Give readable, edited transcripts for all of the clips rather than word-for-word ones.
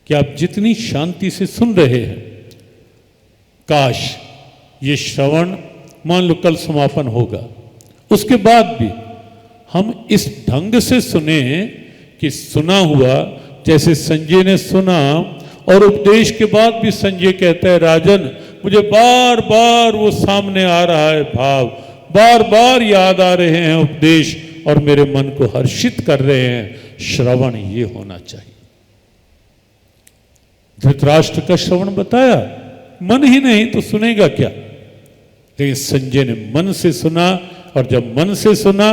कि आप जितनी शांति से सुन रहे हैं, काश ये श्रवण मान लो कल समापन होगा, उसके बाद भी हम इस ढंग से सुने कि सुना हुआ, जैसे संजय ने सुना और उपदेश के बाद भी संजय कहता है राजन मुझे बार बार वो सामने आ रहा है भाव, बार बार याद आ रहे हैं उपदेश और मेरे मन को हर्षित कर रहे हैं। श्रवण ये होना चाहिए। धृतराष्ट्र का श्रवण बताया, मन ही नहीं तो सुनेगा क्या, लेकिन संजय ने मन से सुना और जब मन से सुना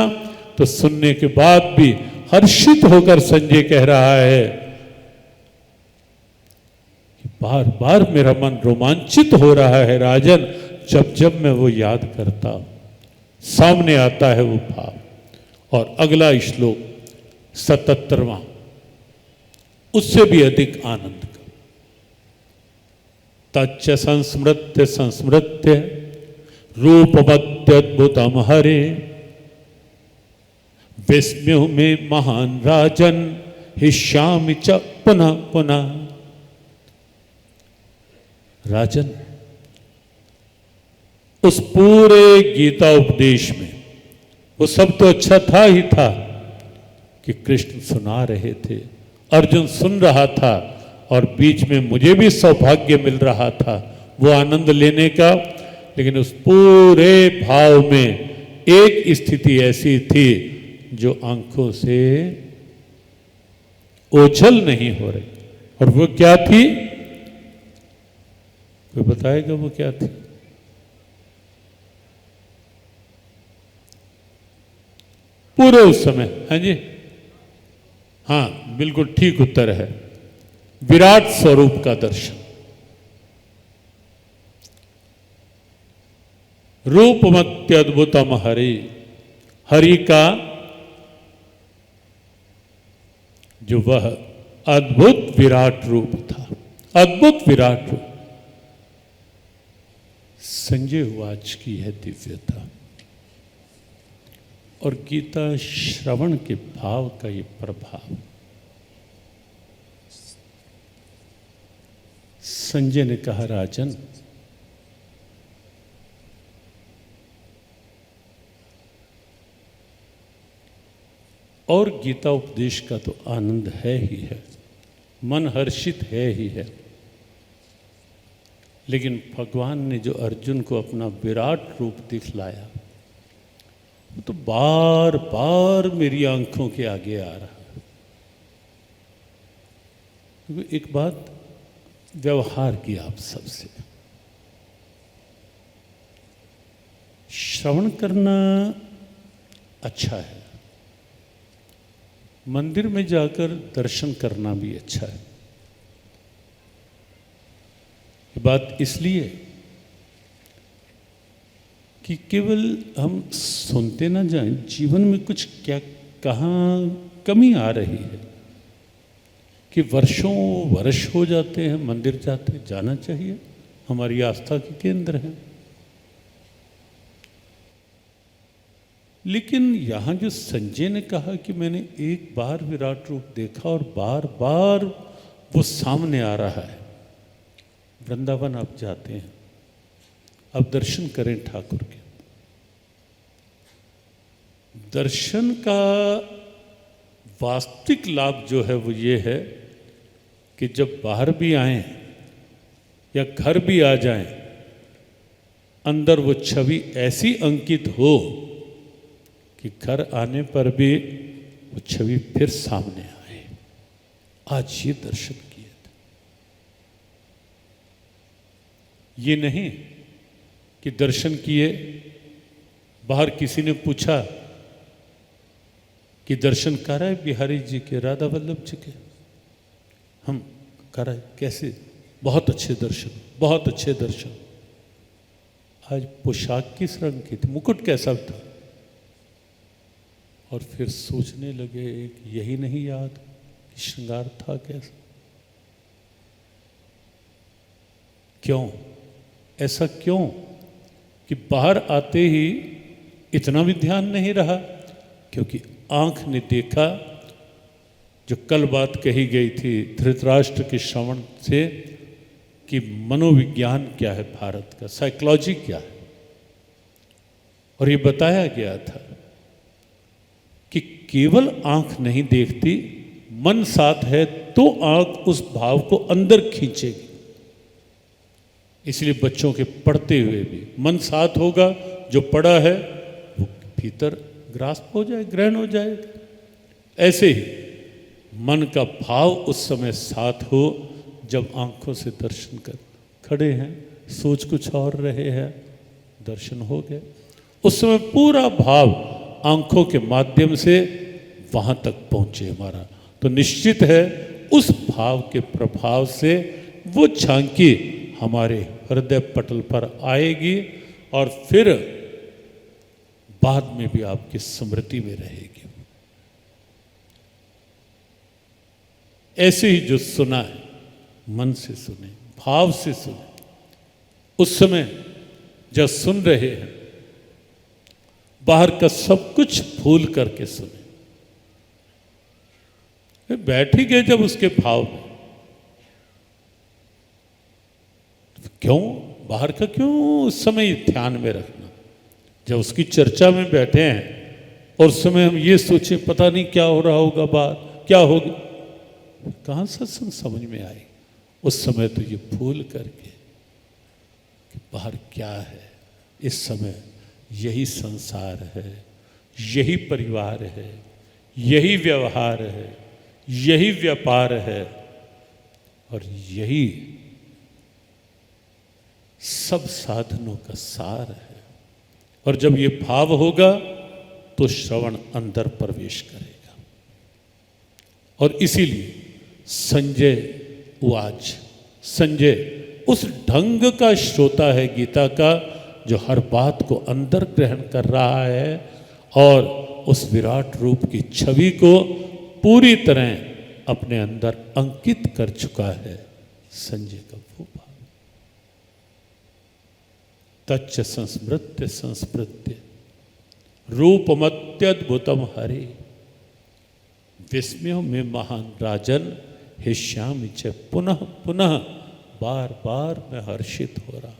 तो सुनने के बाद भी हर्षित होकर संजय कह रहा है कि बार बार मेरा मन रोमांचित हो रहा है राजन, जब जब मैं वो याद करता हूं, सामने आता है वो भाव। और अगला श्लोक 77वां उससे भी अधिक आनंद का। तच्च संस्मृत्य संस्मृत्य रूपमत्यद्भुतम हरे विस्मयो में महान राजन हिष्यामि च पुनः पुनः। राजन, उस पूरे गीता उपदेश में वो सब तो अच्छा था ही था कि कृष्ण सुना रहे थे, अर्जुन सुन रहा था और बीच में मुझे भी सौभाग्य मिल रहा था वो आनंद लेने का। लेकिन उस पूरे भाव में एक स्थिति ऐसी थी जो आंखों से ओझल नहीं हो रही, और वो क्या थी? कोई बताएगा वो क्या थी? पूरे उस समय, हाँ जी, हाँ बिल्कुल ठीक उत्तर है, विराट स्वरूप का दर्शन। रूपमत्यद्भुतम हरि, हरि का जो वह अद्भुत विराट रूप था, अद्भुत विराट रूप। संजय उवाच की है दिव्यता और गीता श्रवण के भाव का ये प्रभाव। संजय ने कहा राजन, और गीता उपदेश का तो आनंद है ही है, मन हर्षित है ही है, लेकिन भगवान ने जो अर्जुन को अपना विराट रूप दिखलाया वो तो बार बार मेरी आंखों के आगे आ रहा है। क्योंकि एक बात व्यवहार की आप सबसे, श्रवण करना अच्छा है, मंदिर में जाकर दर्शन करना भी अच्छा है। ये बात इसलिए कि केवल हम सुनते ना जाएं, जीवन में कुछ क्या कहाँ कमी आ रही है कि वर्षों वर्ष हो जाते हैं मंदिर जाते, जाना चाहिए, हमारी आस्था के केंद्र है। लेकिन यहाँ जो संजय ने कहा कि मैंने एक बार विराट रूप देखा और बार बार वो सामने आ रहा है। वृंदावन आप जाते हैं, अब दर्शन करें ठाकुर के। दर्शन का वास्तविक लाभ जो है वो ये है कि जब बाहर भी आएं या घर भी आ जाएं, अंदर वो छवि ऐसी अंकित हो कि घर आने पर भी वो छवि फिर सामने आए। आज ये दर्शन किए थे, ये नहीं कि दर्शन किए, बाहर किसी ने पूछा कि दर्शन कर रहे बिहारी जी के, राधा वल्लभ जी के, हम कर रहे कैसे, बहुत अच्छे दर्शन, बहुत अच्छे दर्शन। आज पोशाक किस रंग की थी, मुकुट कैसा था, और फिर सोचने लगे एक यही नहीं याद कि श्रृंगार था कैसा। क्यों ऐसा, क्यों कि बाहर आते ही इतना भी ध्यान नहीं रहा, क्योंकि आंख ने देखा जो कल बात कही गई थी धृतराष्ट्र के श्रवण से कि मनोविज्ञान क्या है भारत का, साइकोलॉजी क्या है, और ये बताया गया था कि केवल आंख नहीं देखती, मन साथ है तो आंख उस भाव को अंदर खींचेगी। इसलिए बच्चों के पढ़ते हुए भी मन साथ होगा, जो पढ़ा है वो भीतर ग्रास्प हो जाए, ग्रहण हो जाएगा। ऐसे ही मन का भाव उस समय साथ हो जब आंखों से दर्शन कर खड़े हैं, सोच कुछ और रहे हैं, दर्शन हो गए, उस समय पूरा भाव आंखों के माध्यम से वहां तक पहुंचे हमारा, तो निश्चित है उस भाव के प्रभाव से वो झांकी हमारे हृदय पटल पर आएगी और फिर बाद में भी आपकी स्मृति में रहेगी। ऐसे ही जो सुना है मन से सुने, भाव से सुने, उस समय जब सुन रहे हैं बाहर का सब कुछ भूल करके सुने। बैठ ही गए जब उसके भाव में, क्यों बाहर का क्यों उस समय ध्यान में रखना। जब उसकी चर्चा में बैठे हैं और उस समय हम ये सोचे पता नहीं क्या हो रहा होगा, बाहर क्या होगा, कहाँ सत्संग समझ में आई। उस समय तो ये भूल करके कि बाहर क्या है, इस समय यही संसार है, यही परिवार है, यही व्यवहार है, यही व्यापार है और यही सब साधनों का सार है। और जब ये भाव होगा तो श्रवण अंदर प्रवेश करेगा। और इसीलिए संजय उवाच, संजय उस ढंग का श्रोता है गीता का जो हर बात को अंदर ग्रहण कर रहा है और उस विराट रूप की छवि को पूरी तरह अपने अंदर अंकित कर चुका है। संजय का वो भाव, तच्च संस्मृत्य संस्मृत्य रूपमत्यद्भुतम हरे विस्मयो में महान राजन हिष्यामि च पुनः पुनः, बार बार मैं हर्षित हो रहा।